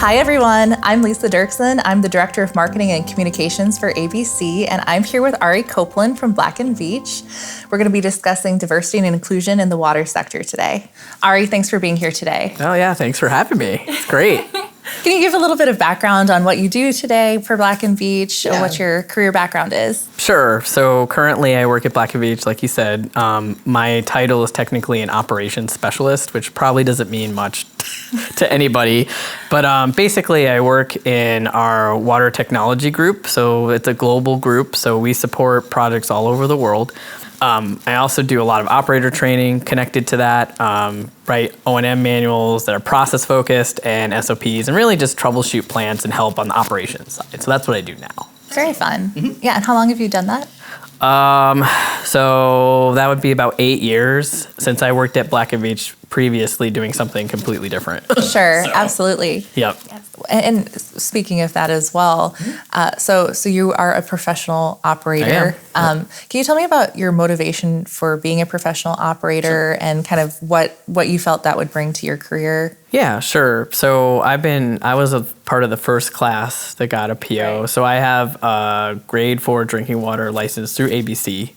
Hi everyone, I'm Lisa Dirksen. I'm the Director of Marketing and Communications for ABC, and I'm here with Ari Copeland from Black and Veatch. We're going to be discussing diversity and inclusion in the water sector today. Ari, thanks for being here today. Oh yeah, thanks for having me. It's great. Can you give a little bit of background on what you do today for Black and Veatch, or what your career background is? Sure. So currently I work at Black and Veatch, like you said. My title is technically an operations specialist, which probably doesn't mean much to anybody. But basically I work in our water technology group. So it's a global group. So we support projects all over the world. I also do a lot of operator training connected to that, write O&M manuals that are process focused and SOPs, and really just troubleshoot plants and help on the operations side. So that's what I do now. Very fun. Mm-hmm. Yeah, and how long have you done that? So that would be about 8 years since I worked at Black and Veatch previously doing something completely different. Sure, absolutely. Yep. And speaking of that as well, so you are a professional operator. I am. Can you tell me about your motivation for being a professional operator and kind of what you felt that would bring to your career? Yeah, sure. So I was a part of the first class that got a PO. Right. So I have a grade 4 drinking water license through ABC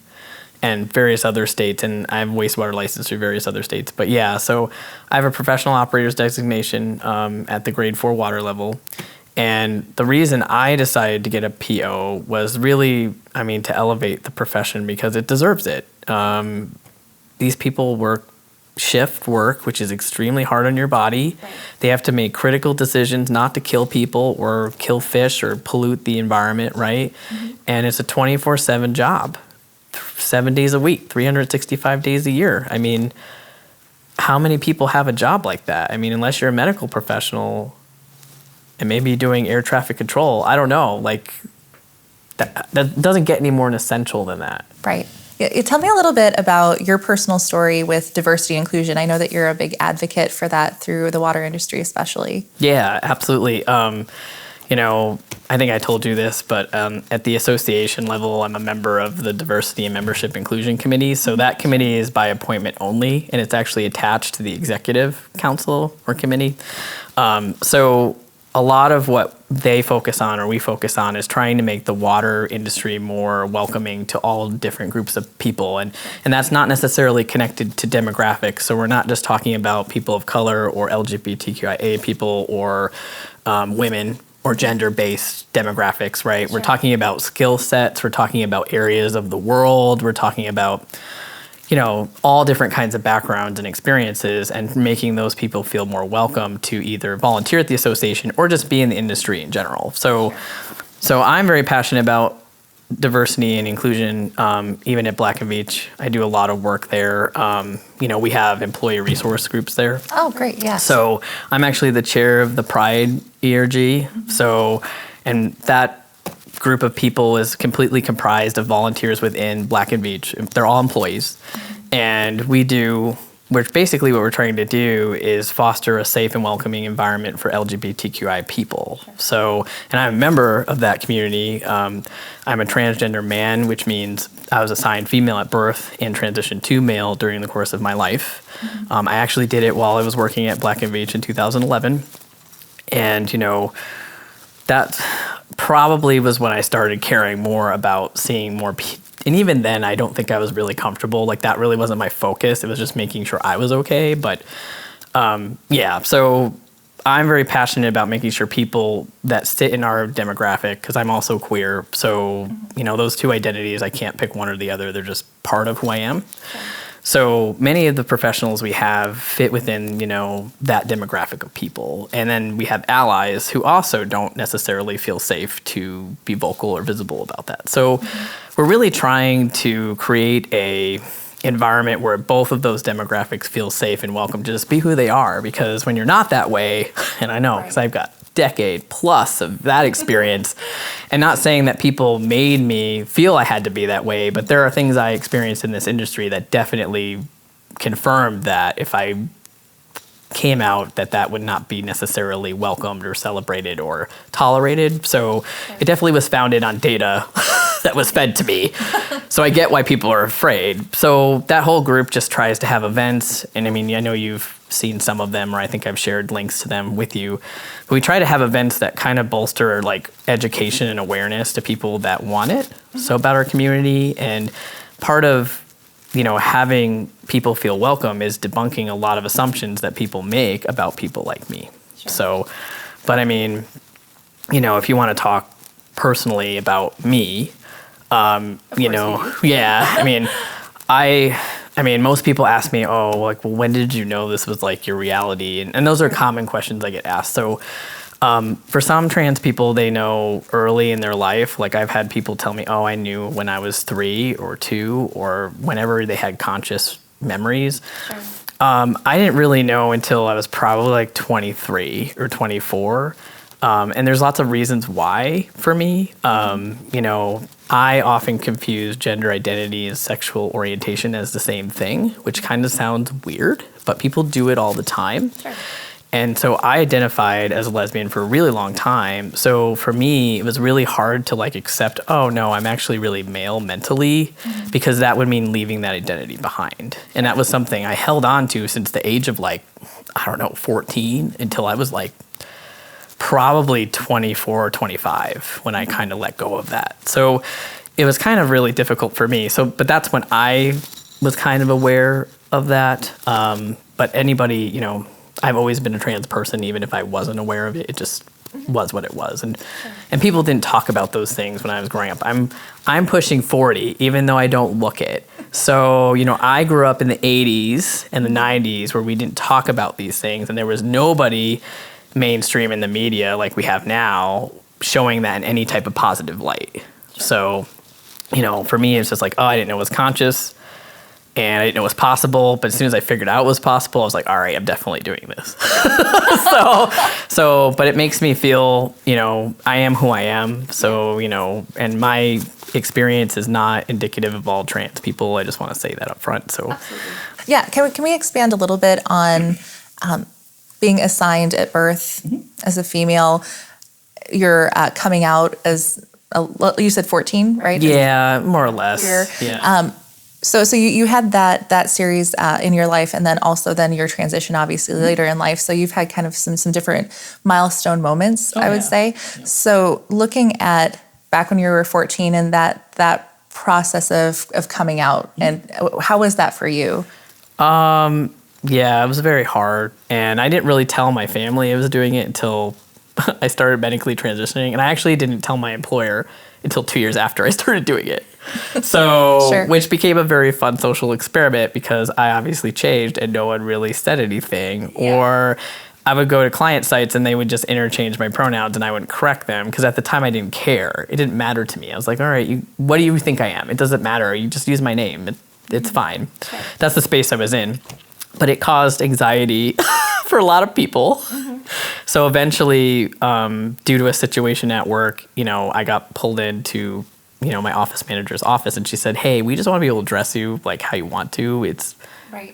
and various other states, and I have wastewater license through various other states. But yeah, so I have a professional operator's designation at the grade 4 water level. And the reason I decided to get a PO was really, to elevate the profession because it deserves it. These people work shift work, which is extremely hard on your body. Right. They have to make critical decisions not to kill people or kill fish or pollute the environment, right? Mm-hmm. And it's a 24/7 job, 7 days a week, 365 days a year. How many people have a job like that? Unless you're a medical professional and maybe doing air traffic control, I don't know, that doesn't get any more essential than that. Right. Tell me a little bit about your personal story with diversity and inclusion. I know that you're a big advocate for that through the water industry especially. Yeah, absolutely. I think I told you this, but at the association level, I'm a member of the Diversity and Membership Inclusion Committee. So that committee is by appointment only, and it's actually attached to the executive council or committee. So a lot of what they focus on or we focus on is trying to make the water industry more welcoming to all different groups of people. And that's not necessarily connected to demographics. So we're not just talking about people of color or LGBTQIA people or women or gender-based demographics, right? Sure. We're talking about skill sets. We're talking about areas of the world. We're talking about all different kinds of backgrounds and experiences and making those people feel more welcome to either volunteer at the association or just be in the industry in general. So I'm very passionate about diversity and inclusion, even at Black and Veatch. I do a lot of work there. We have employee resource groups there. Oh, great, yeah. So I'm actually the chair of the Pride ERG. Mm-hmm. And that group of people is completely comprised of volunteers within Black and Veatch. They're all employees. And basically what we're trying to do is foster a safe and welcoming environment for LGBTQI people. Sure. So, and I'm a member of that community. I'm a transgender man, which means I was assigned female at birth and transitioned to male during the course of my life. Mm-hmm. I actually did it while I was working at Black and Veatch in 2011. And, that probably was when I started caring more about seeing more people. And even then, I don't think I was really comfortable. That really wasn't my focus. It was just making sure I was okay. But so I'm very passionate about making sure people that sit in our demographic, because I'm also queer. So, those two identities, I can't pick one or the other. They're just part of who I am. Okay. So many of the professionals we have fit within, that demographic of people. And then we have allies who also don't necessarily feel safe to be vocal or visible about that. So we're really trying to create a environment where both of those demographics feel safe and welcome to just be who they are. Because when you're not that way, and I know because I've got decade plus of that experience, and not saying that people made me feel I had to be that way, but there are things I experienced in this industry that definitely confirmed that if I came out, that would not be necessarily welcomed or celebrated or tolerated. So it definitely was founded on data that was fed to me. So I get why people are afraid. So that whole group just tries to have events. And I mean, I know you've seen some of them, or I think I've shared links to them with you. But we try to have events that kind of bolster like education and awareness to people that want it. So about our community, and part of, having people feel welcome is debunking a lot of assumptions that people make about people like me. Sure. So, but I mean, if you want to talk personally about me, yeah, I mean, most people ask me, when did you know this was like your reality? And those are common questions I get asked. So for some trans people, they know early in their life. Like I've had people tell me, I knew when I was 3 or 2 or whenever they had conscious memories. Sure. I didn't really know until I was probably like 23 or 24. And there's lots of reasons why for me. I often confuse gender identity and sexual orientation as the same thing, which kind of sounds weird, but people do it all the time. Sure. And so I identified as a lesbian for a really long time. So for me, it was really hard to like accept, no, I'm actually really male mentally, because that would mean leaving that identity behind. And that was something I held on to since the age of 14 until I was like probably 24 or 25 when I kind of let go of that. So it was kind of really difficult for me. But that's when I was kind of aware of that. But anybody, I've always been a trans person, even if I wasn't aware of it. It just was what it was. And people didn't talk about those things when I was growing up. I'm pushing 40, even though I don't look it. So, I grew up in the 80s and the 90s where we didn't talk about these things, and there was nobody mainstream in the media like we have now showing that in any type of positive light. Sure. So, for me, it's just like, I didn't know it was conscious and I didn't know it was possible. But as soon as I figured out it was possible, I was like, all right, I'm definitely doing this. But it makes me feel, I am who I am. So, and my experience is not indicative of all trans people. I just want to say that up front. So, absolutely. Yeah. Can we expand a little bit on, being assigned at birth as a female, you're coming out as, you said 14, right? Yeah, more or less. Yeah. So you had that series in your life, and then also your transition, obviously, later in life. So you've had kind of some different milestone moments, I would say. Yeah. So looking at back when you were 14 and that process of coming out, and how was that for you? Yeah, it was very hard, and I didn't really tell my family I was doing it until I started medically transitioning, and I actually didn't tell my employer until 2 years after I started doing it. So, sure. Which became a very fun social experiment because I obviously changed and no one really said anything. Yeah. Or I would go to client sites and they would just interchange my pronouns and I wouldn't correct them because at the time I didn't care. It didn't matter to me. I was like, all right, what do you think I am? It doesn't matter. You just use my name. It's fine. Sure. That's the space I was in. But it caused anxiety for a lot of people. Mm-hmm. So eventually, due to a situation at work, I got pulled into, my office manager's office, and she said, hey, we just want to be able to dress you like how you want to. It's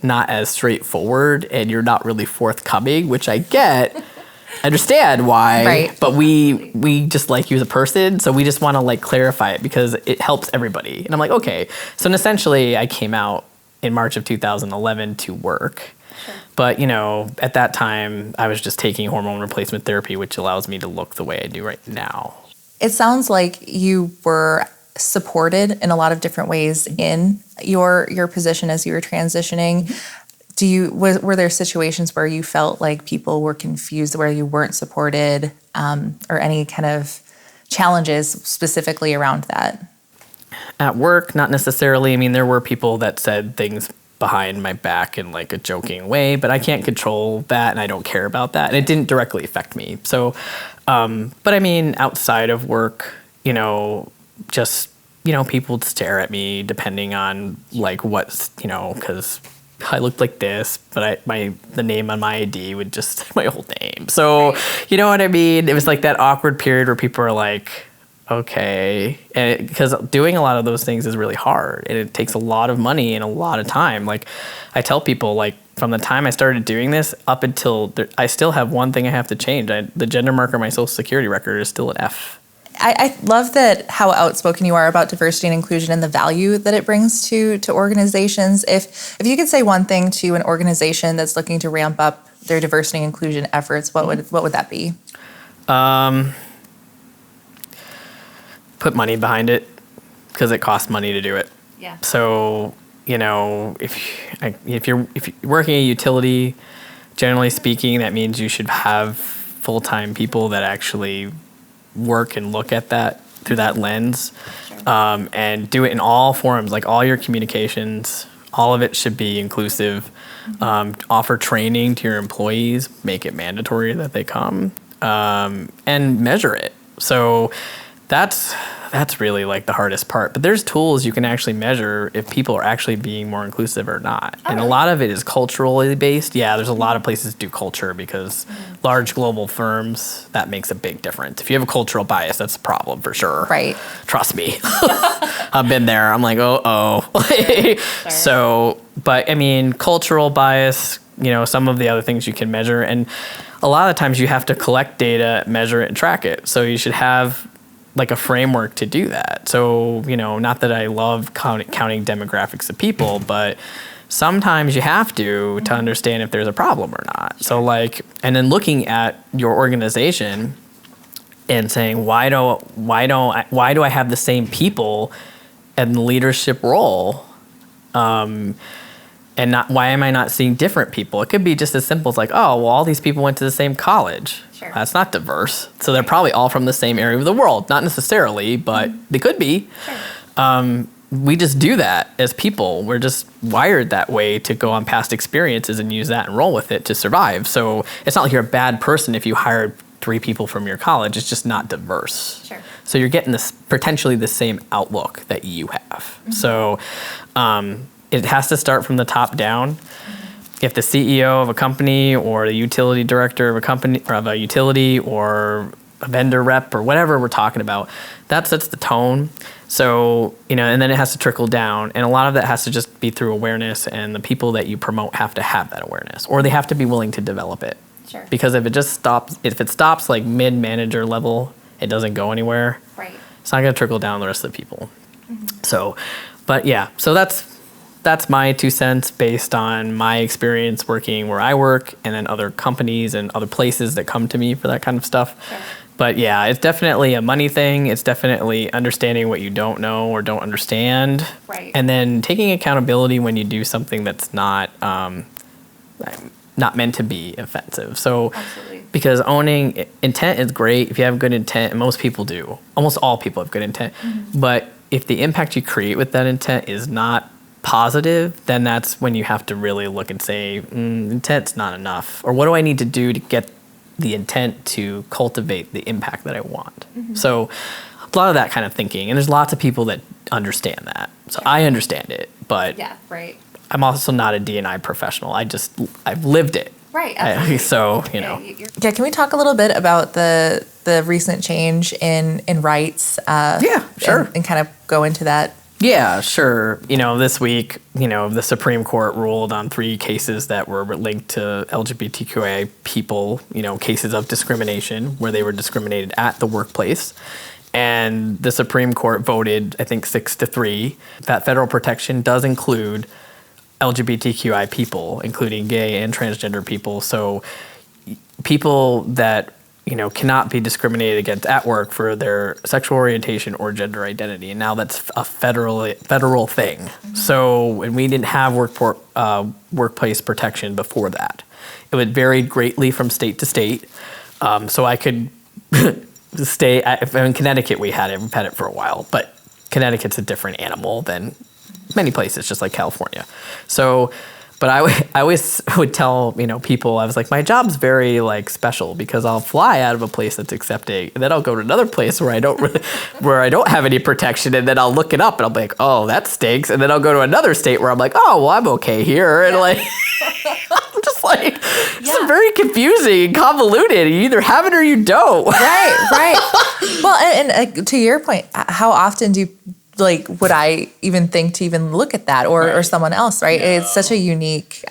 not as straightforward, and you're not really forthcoming, which I get. I understand why, right. But we just like you as a person, so we just want to clarify it because it helps everybody. And I'm like, okay. So essentially, I came out in March of 2011 to work. Sure. But, at that time, I was just taking hormone replacement therapy, which allows me to look the way I do right now. It sounds like you were supported in a lot of different ways in your position as you were transitioning. Were there situations where you felt like people were confused, where you weren't supported, or any kind of challenges specifically around that? At work, not necessarily. I mean, there were people that said things behind my back in a joking way, but I can't control that and I don't care about that. And it didn't directly affect me. So, but I mean, outside of work, just, people would stare at me depending on what's, because I looked like this, but the name on my ID would just my whole name. So, you know what I mean? It was that awkward period where people are like, okay. And because doing a lot of those things is really hard and it takes a lot of money and a lot of time. I tell people, from the time I started doing this up until I still have one thing I have to change. The gender marker on my social security record is still an F. I love that how outspoken you are about diversity and inclusion and the value that it brings to organizations. If you could say one thing to an organization that's looking to ramp up their diversity and inclusion efforts, what would that be? Put money behind it, because it costs money to do it. Yeah. So, if you're working a utility, generally speaking, that means you should have full-time people that actually work and look at that through that lens. Sure. And do it in all forms, like all your communications, all of it should be inclusive. Offer training to your employees, make it mandatory that they come, and measure it. So that's really like the hardest part. But there's tools you can actually measure if people are actually being more inclusive or not. And a lot of it is culturally based. Yeah, there's a lot of places do culture, because large global firms, that makes a big difference. If you have a cultural bias, that's a problem for sure. Right. Trust me. I've been there. I'm like, Sure. So, but I mean, cultural bias, some of the other things you can measure. And a lot of times you have to collect data, measure it, and track it. So you should have like a framework to do that. So, not that I love counting demographics of people, but sometimes you have to understand if there's a problem or not. So and then looking at your organization and saying, why do I have the same people in the leadership role? And why am I not seeing different people? It could be just as simple as all these people went to the same college. Sure. That's not diverse. So they're probably all from the same area of the world. Not necessarily, but they could be. Sure. We just do that as people. We're just wired that way to go on past experiences and use that and roll with it to survive. So it's not like you're a bad person if you hired 3 people from your college. It's just not diverse. Sure. So you're getting potentially the same outlook that you have. So it has to start from the top down. If the CEO of a company or the utility director of a company or of a utility or a vendor rep or whatever we're talking about, that sets the tone. So, and then it has to trickle down. And a lot of that has to just be through awareness, and the people that you promote have to have that awareness, or they have to be willing to develop it. Sure. Because if it stops like mid-manager level, it doesn't go anywhere. Right. It's not going to trickle down the rest of the people. So, but yeah, so that's my 2 cents based on my experience working where I work, and then other companies and other places that come to me for that kind of stuff. Sure. But yeah, it's definitely a money thing. It's definitely understanding what you don't know or don't understand. Right. And then taking accountability when you do something that's not meant to be offensive. So, Absolutely. Because owning intent is great if you have good intent, and most people do. Almost all people have good intent. But if the impact you create with that intent is not positive, then that's when you have to really look and say, intent's not enough. Or what do I need to do to get the intent to cultivate the impact that I want? So a lot of that kind of thinking. And there's lots of people that understand that. So I understand it, but Yeah, right. I'm also not a D&I professional. I've lived it. Right. Absolutely. So, Yeah, can we talk a little bit about the recent change in rights? Yeah, sure. And kind of go into that. Yeah, sure. This week, the Supreme Court ruled on 3 cases that were linked to LGBTQI people, cases of discrimination where they were discriminated at the workplace. And the Supreme Court voted, I think 6-3, that federal protection does include LGBTQI people, including gay and transgender people. So people that cannot be discriminated against at work for their sexual orientation or gender identity. And now that's a federal thing. So, and we didn't have workplace protection before that. It would vary greatly from state to state. So I could in Connecticut we've had it for a while, but Connecticut's a different animal than many places, just like California. So, but I always would tell, people, I was like, my job's very special because I'll fly out of a place that's accepting, and then I'll go to another place where I don't have any protection, and then I'll look it up and I'll be like, oh, that stinks. And then I'll go to another state where I'm like, oh, well, I'm okay here. And I'm just it's very confusing and convoluted. You either have it or you don't. Right. Well, and to your point, how often do would I even think to even look at that or someone else, right? No. It's such a unique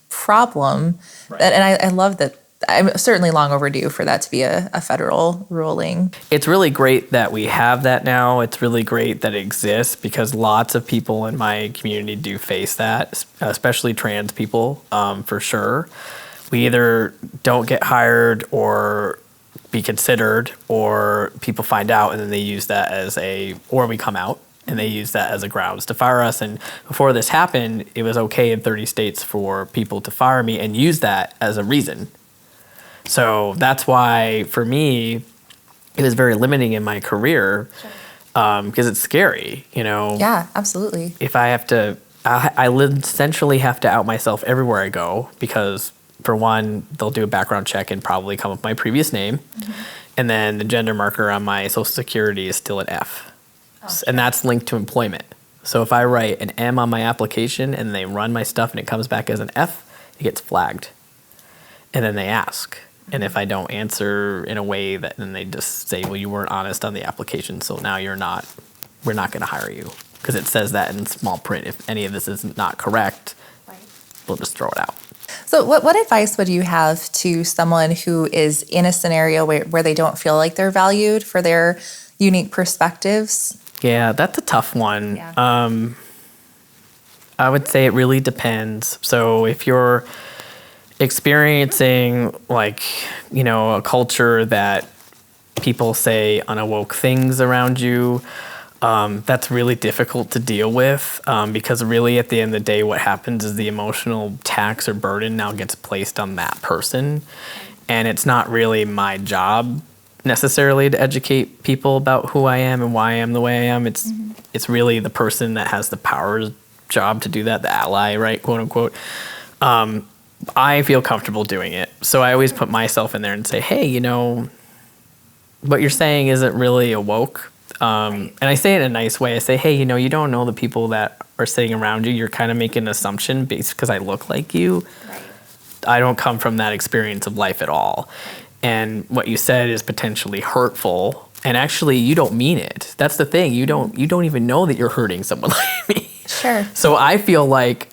problem. Right. And I love that I'm certainly long overdue for that to be a federal ruling. It's really great that we have that now. It's really great that it exists because lots of people in my community do face that, especially trans people, for sure. We either don't get hired or be considered, or people find out and then they use that or we come out and they use that as a grounds to fire us. And before this happened, it was okay in 30 states for people to fire me and use that as a reason. So that's why, for me, it was very limiting in my career because it's scary, Yeah, absolutely. If I have to, I essentially have to out myself everywhere I go because, for one, they'll do a background check and probably come up with my previous name. And then the gender marker on my Social Security is still an F. And that's linked to employment. So if I write an M on my application and they run my stuff and it comes back as an F, it gets flagged. And then they ask. And if I don't answer in a way that, then they just say, well, you weren't honest on the application, so now we're not going to hire you. Because it says that in small print. If any of this is not correct, they'll just throw it out. So what advice would you have to someone who is in a scenario where they don't feel like they're valued for their unique perspectives? Yeah, that's a tough one. Yeah. I would say it really depends. So if you're experiencing a culture that people say unawoke things around you, that's really difficult to deal with because really at the end of the day, what happens is the emotional tax or burden now gets placed on that person. And it's not really my job necessarily to educate people about who I am and why I am the way I am. It's really the person that has the power job to do that, the ally, right, quote unquote. I feel comfortable doing it. So I always put myself in there and say, hey, what you're saying isn't really awoke. And I say it in a nice way. I say, hey, you don't know the people that are sitting around you. You're kind of making an assumption based because I look like you. Right. I don't come from that experience of life at all. And what you said is potentially hurtful. And actually, you don't mean it. That's the thing. You don't even know that you're hurting someone like me. Sure. So I feel like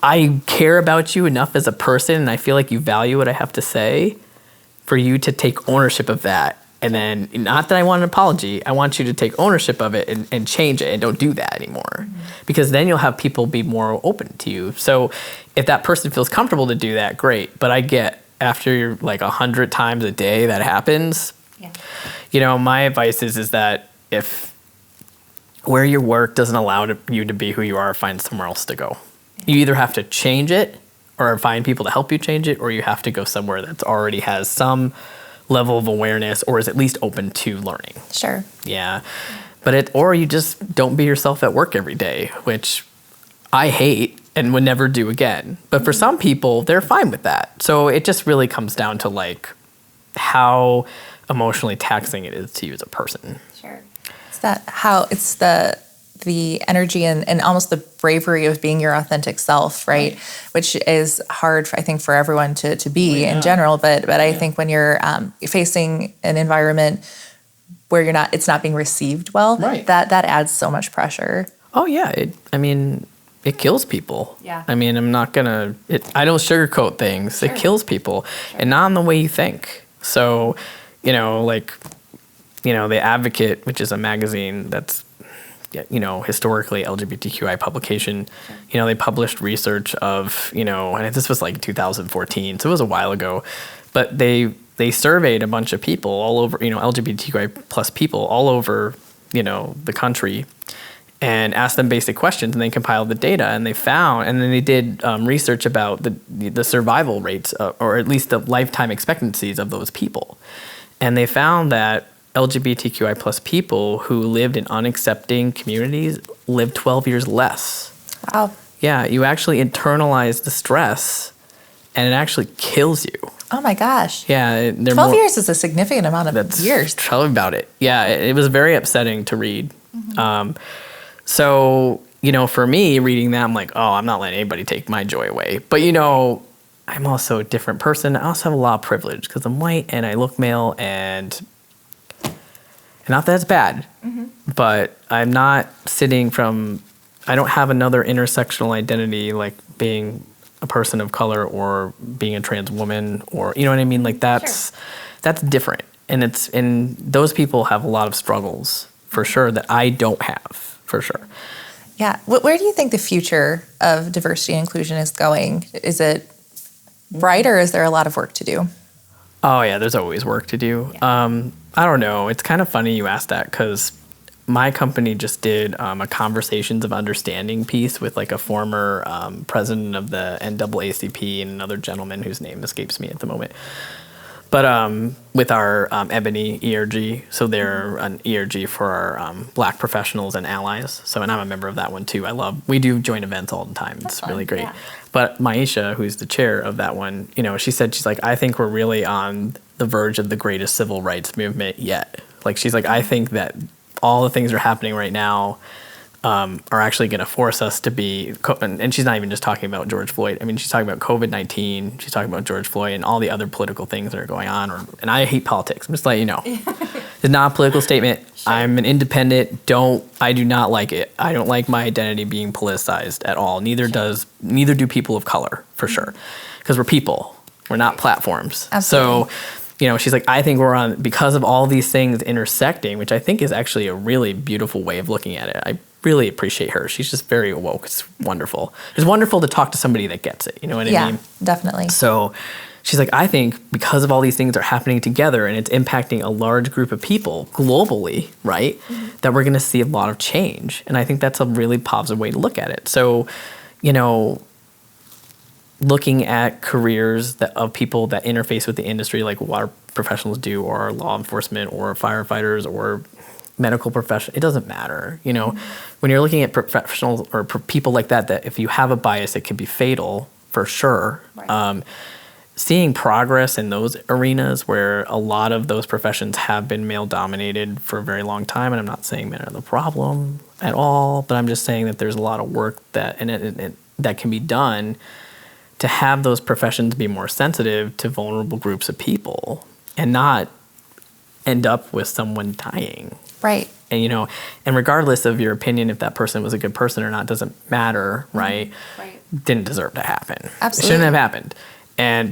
I care about you enough as a person, and I feel like you value what I have to say for you to take ownership of that. And then, not that I want an apology, I want you to take ownership of it and change it and don't do that anymore. Because then you'll have people be more open to you. So if that person feels comfortable to do that, great. But I get after 100 times a day that happens, my advice is that if where you work doesn't allow you to be who you are, find somewhere else to go. You either have to change it or find people to help you change it, or you have to go somewhere that's already has some level of awareness or is at least open to learning. Sure. Yeah. But or you just don't be yourself at work every day, which I hate and would never do again. But for some people, they're fine with that. So it just really comes down to how emotionally taxing it is to you as a person. Sure. It's the energy and almost the bravery of being your authentic self, right? Which is hard, I think, for everyone to be in general. But I think when you're facing an environment where it's not being received well, that adds so much pressure. Oh yeah, it kills people. Yeah. I don't sugarcoat things. Sure. It kills people, and not in the way you think. So, The Advocate, which is a magazine that's historically LGBTQI publication, they published research of, and this was 2014, so it was a while ago, but they surveyed a bunch of people all over, LGBTQI plus people all over, the country, and asked them basic questions, and they compiled the data, and they found, and then they did research about the survival rates, or at least the lifetime expectancies of those people. And they found that LGBTQI plus people who lived in unaccepting communities lived 12 years less. Wow. Yeah, you actually internalize the stress, and it actually kills you. Oh my gosh. Yeah. 12 years is a significant amount of years. Tell me about it. Yeah, it was very upsetting to read. So, for me, reading that, I'm like, oh, I'm not letting anybody take my joy away. But, I'm also a different person. I also have a lot of privilege because I'm white and I look male, and not that it's bad, but I'm not I don't have another intersectional identity like being a person of color or being a trans woman, or you know what I mean? Like that's different. And those people have a lot of struggles for sure that I don't have, for sure. Yeah. Where do you think the future of diversity and inclusion is going? Is it bright, or is there a lot of work to do? Oh yeah, there's always work to do. Yeah. I don't know. It's kind of funny you asked that, because my company just did a Conversations of Understanding piece with like a former president of the NAACP and another gentleman whose name escapes me at the moment. But with our Ebony ERG, so they're an ERG for our Black professionals and allies. So, and I'm a member of that one too. We do joint events all the time. It's really great. Yeah. But Maisha, who's the chair of that one, she's like, I think we're really on the verge of the greatest civil rights movement yet. Like, she's like, I think that all the things that are happening right now are actually going to force us to be, and she's not even just talking about George Floyd. I mean, she's talking about COVID-19. She's talking about George Floyd and all the other political things that are going on. And I hate politics. I'm just letting you know. It's not a political statement. Sure. I'm an independent. I do not like it. I don't like my identity being politicized at all. Neither do people of color, for sure. Because we're people. We're not platforms. Absolutely. So, she's like, I think we're on, because of all these things intersecting, which I think is actually a really beautiful way of looking at it. I really appreciate her. She's just very woke. It's wonderful. It's wonderful to talk to somebody that gets it. You know what I mean? Yeah, definitely. So she's like, I think because of all these things are happening together and it's impacting a large group of people globally, right, that we're going to see a lot of change. And I think that's a really positive way to look at it. So, looking at careers of people that interface with the industry, like water professionals do, or law enforcement, or firefighters, or medical profession, it doesn't matter. When you're looking at professionals or people like that if you have a bias, it can be fatal for sure. Right. Seeing progress in those arenas where a lot of those professions have been male dominated for a very long time, and I'm not saying men are the problem at all, but I'm just saying that there's a lot of work that that can be done to have those professions be more sensitive to vulnerable groups of people and not end up with someone dying. Right. And, and regardless of your opinion, if that person was a good person or not, doesn't matter, right? Right. Didn't deserve to happen. Absolutely. It shouldn't have happened.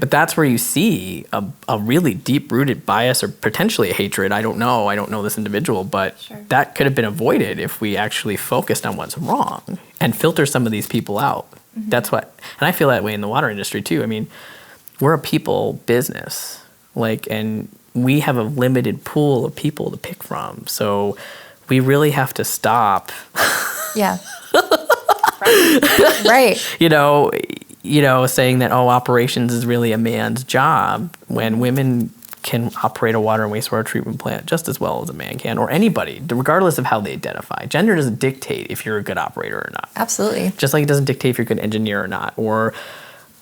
But that's where you see a really deep-rooted bias or potentially a hatred. I don't know this individual, but that could have been avoided if we actually focused on what's wrong and filter some of these people out. Mm-hmm. And I feel that way in the water industry too. I mean, we're a people business, and we have a limited pool of people to pick from. So we really have to stop. Yeah. Right. Saying that, operations is really a man's job, when women can operate a water and wastewater treatment plant just as well as a man can, or anybody, regardless of how they identify. Gender doesn't dictate if you're a good operator or not. Absolutely. Just like it doesn't dictate if you're a good engineer or not, or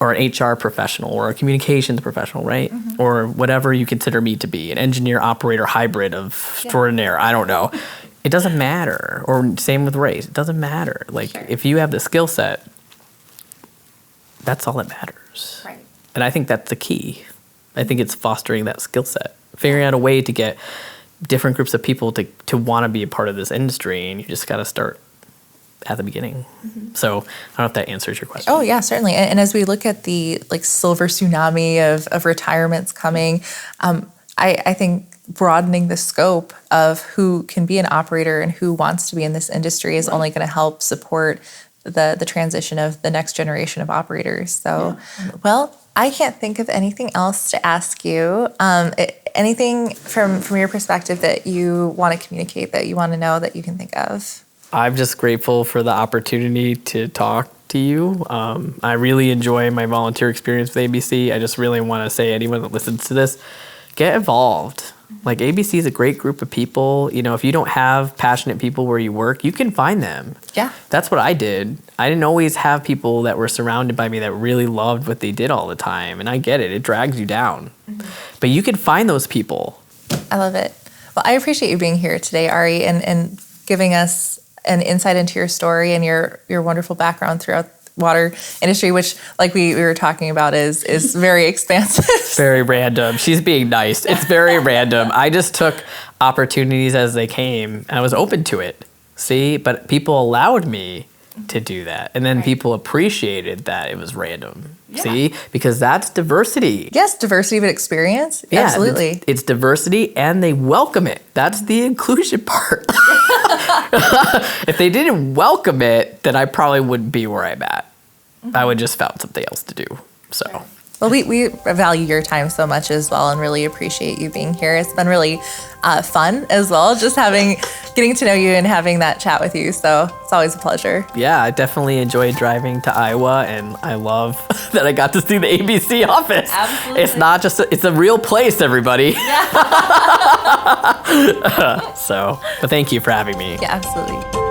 an HR professional, or a communications professional, right? Mm-hmm. Or whatever you consider me to be, an engineer operator hybrid of extraordinaire. I don't know. It doesn't matter. Or same with race. It doesn't matter. If you have the skill set, that's all that matters. Right. And I think that's the key. I think it's fostering that skill set, figuring out a way to get different groups of people to want to be a part of this industry, and you just got to start at the beginning. Mm-hmm. So I don't know if that answers your question. Oh yeah, certainly. And as we look at the silver tsunami of retirements coming, I think broadening the scope of who can be an operator and who wants to be in this industry is only going to help support the transition of the next generation of operators. So, well, I can't think of anything else to ask you. Anything from your perspective that you want to communicate, that you want to know, that you can think of? I'm just grateful for the opportunity to talk to you. I really enjoy my volunteer experience with ABC. I just really want to say, anyone that listens to this, get involved. ABC is a great group of people. If you don't have passionate people where you work, you can find them. Yeah. That's what I did. I didn't always have people that were surrounded by me that really loved what they did all the time. And I get it. It drags you down. Mm-hmm. But you can find those people. I love it. Well, I appreciate you being here today, Ari, and giving us an insight into your story and your wonderful background throughout water industry, which, like we were talking about, is very expansive. Very random. She's being nice. It's very random. I just took opportunities as they came, and I was open to it. See? But people allowed me to do that. And then people appreciated that it was random. See? Because that's diversity. Yes, diversity of experience. Yeah, Absolutely. It's diversity and they welcome it. That's the inclusion part. If they didn't welcome it, then I probably wouldn't be where I'm at. I would just found something else to do. So. Well, we value your time so much as well and really appreciate you being here. It's been really fun as well, just getting to know you and having that chat with you. So it's always a pleasure. Yeah, I definitely enjoyed driving to Iowa, and I love that I got to see the ABC office. Absolutely. It's not just, it's a real place, everybody. Yeah. But thank you for having me. Yeah, absolutely.